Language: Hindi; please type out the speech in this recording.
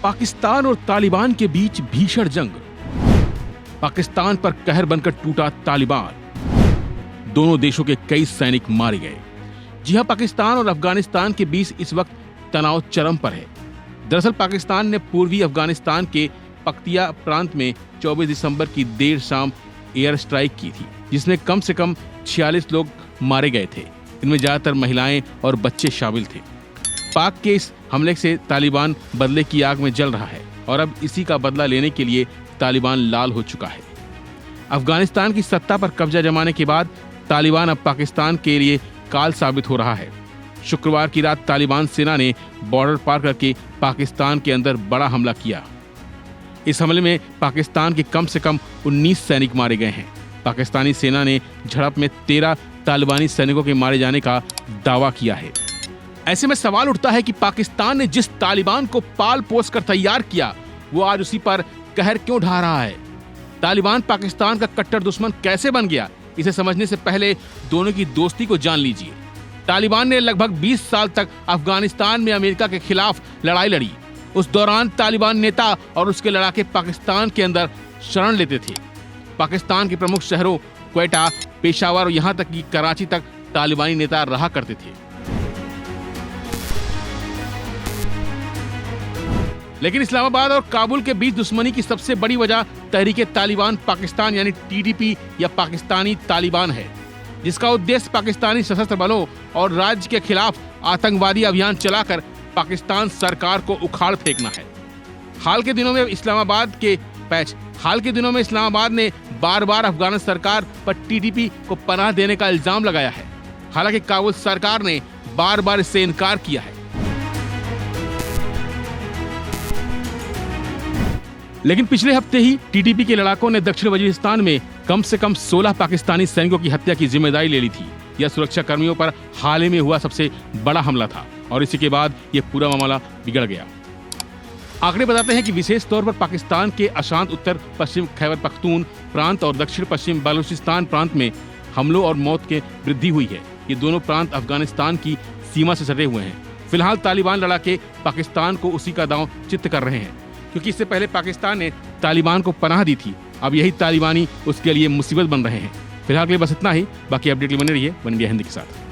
पाकिस्तान और तालिबान के बीच भीषण जंग। पाकिस्तान पर कहर बनकर टूटा तालिबान। दोनों देशों के कई सैनिक मारे गए। जी हां, पाकिस्तान और अफगानिस्तान के बीच इस वक्त तनाव चरम पर है। दरअसल पाकिस्तान ने पूर्वी अफगानिस्तान के पख्तिया प्रांत में 24 दिसंबर की देर शाम एयर स्ट्राइक की थी, जिसमें कम से कम 46 लोग मारे गए थे। इनमें ज्यादातर महिलाएं और बच्चे शामिल थे। पाक के इस हमले से तालिबान बदले की आग में जल रहा है और अब इसी का बदला लेने के लिए तालिबान लाल हो चुका है। अफगानिस्तान की सत्ता पर कब्जा जमाने के बाद तालिबान अब पाकिस्तान के लिए काल साबित हो रहा है। शुक्रवार की रात तालिबान सेना ने बॉर्डर पार करके पाकिस्तान के अंदर बड़ा हमला किया। इस हमले में पाकिस्तान के कम से कम 19 सैनिक मारे गए हैं। पाकिस्तानी सेना ने झड़प में 13 तालिबानी सैनिकों के मारे जाने का दावा किया है। ऐसे में सवाल उठता है कि पाकिस्तान ने जिस तालिबान को पाल पोस कर तैयार किया, वो आज उसी पर कहर क्यों ढा रहा है। तालिबान पाकिस्तान का कट्टर दुश्मन कैसे बन गया, इसे समझने से पहले दोनों की दोस्ती को जान लीजिए। तालिबान ने लगभग 20 साल तक अफगानिस्तान में अमेरिका के खिलाफ लड़ाई लड़ी। उस दौरान तालिबान नेता और उसके लड़ाके पाकिस्तान के अंदर शरण लेते थे। पाकिस्तान के प्रमुख शहरों क्वेटा, पेशावर और यहां तक कि कराची तक तालिबानी नेता रहा करते थे। लेकिन इस्लामाबाद और काबुल के बीच दुश्मनी की सबसे बड़ी वजह तहरीके तालिबान पाकिस्तान यानी टीटीपी या पाकिस्तानी तालिबान है, जिसका उद्देश्य पाकिस्तानी सशस्त्र बलों और राज्य के खिलाफ आतंकवादी अभियान चलाकर पाकिस्तान सरकार को उखाड़ फेंकना है। हाल के दिनों में इस्लामाबाद ने बार-बार अफगान सरकार पर टीटीपी को पनाह देने का इल्जाम लगाया है। हालांकि काबुल सरकार ने बार-बार इससे इनकार किया है। लेकिन पिछले हफ्ते ही टीटीपी के लड़ाकों ने दक्षिण वजीरिस्तान में कम से कम 16 पाकिस्तानी सैनिकों की हत्या की जिम्मेदारी ले ली थी। यह सुरक्षा कर्मियों पर हाल ही में हुआ सबसे बड़ा हमला था और इसी के बाद यह पूरा मामला बिगड़ गया। आंकड़े बताते हैं कि विशेष तौर पर पाकिस्तान के अशांत उत्तर पश्चिम खैबर पख्तून प्रांत और दक्षिण पश्चिम बलूचिस्तान प्रांत में हमलों और मौत के वृद्धि हुई है। ये दोनों प्रांत अफगानिस्तान की सीमा से सटे हुए हैं। फिलहाल तालिबान लड़ाके पाकिस्तान को उसी का दांव चित्त कर रहे हैं, क्योंकि इससे पहले पाकिस्तान ने तालिबान को पनाह दी थी। अब यही तालिबानी उसके लिए मुसीबत बन रहे हैं। फिलहाल के लिए बस इतना ही। बाकी अपडेट के लिए बने रहिए वन इंडिया हिंदी के साथ।